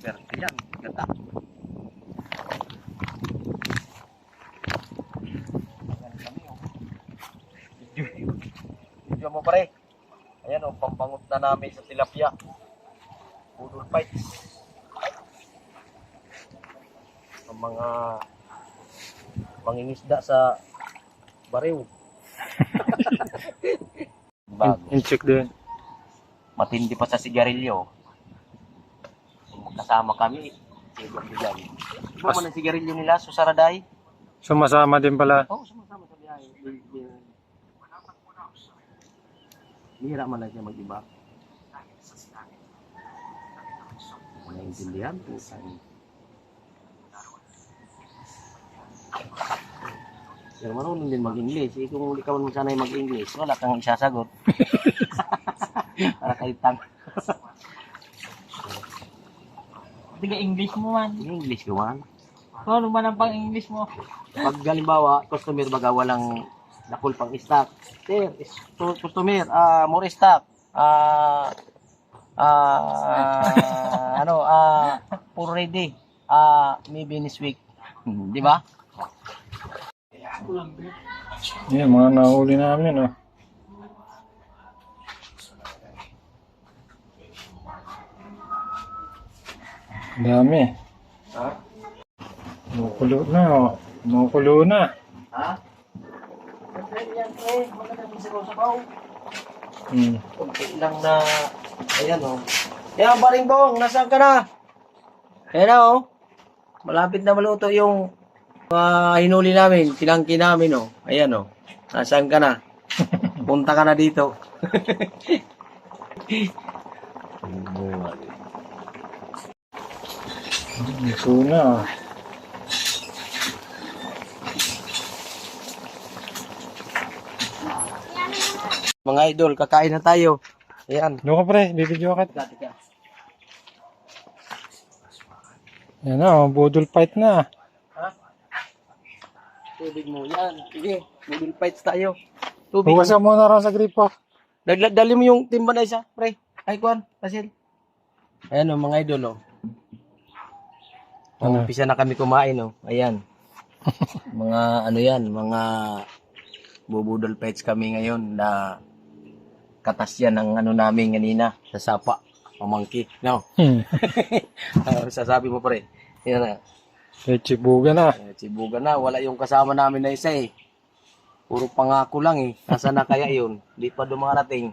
super. Ayan, ganda. Ayan kami, oh. Video mo pare. Ayan, oh, pambangot na namin sa tilapia. Budol fights. Ang mga mangingisda sa bariw. Bago. In-check din. Matindi pa sa sigarilyo. Kasama kami. Sigong bigay. Iba man ang sigarilyo nila, susaraday. Sumasama din pala. Oo, sumasama sa biyahe. Bihira man lang siya mag-iba. Wala intindihan po. Pero marunong din mag-English. Eh, kung ikaw mo sanay mag-English, wala kang isasagot. Para kayo tang. Tiga English mo man. English ko man. Ano man ang pang-English mo? Pag halimbawa, customer baga walang nakul pang stock. Sir, customer, more stock. For ready. Maybe this week. Di ba? Yan, mga nahuli namin, oh. Dami. Ha? Makulo na, oh. Makulo na. Ha? Yan, maganda din sa sabaw. Kunti lang na, ayan o. Yan, paring bong, nasaan ka na? Ayan na o. Malapit na maluto yung hinuli namin, tinangki namin o. Ayan o. Nasaan ka na? Punta ka na dito. Ito na, oh. Mga idol, kakain na tayo. Ayan. Doon ka pre, bibidyo ka. Dati ka. Yan na, oh. Budol fight na. Ha? Tubig mo yan. Sige, budol fights tayo. Tubig. Huwasan mo na rin sa gripo. Dali mo yung timba na isa, pre. Ay, kuhan, Pasil. Ayan o, mga idol o. Ano? Umpisa na kami kumain o. Ayan. Mga ano yan, mga bubudol fights kami ngayon na katas yan ng ano namin kanina sa sapa. Pamangki. No? Sasabi mo pre. Yan na. Chibuga na. Sibuga na. Wala yung kasama namin na isa eh. Puro pangako lang eh. Nasaan na kaya yun? Di pa dumarating.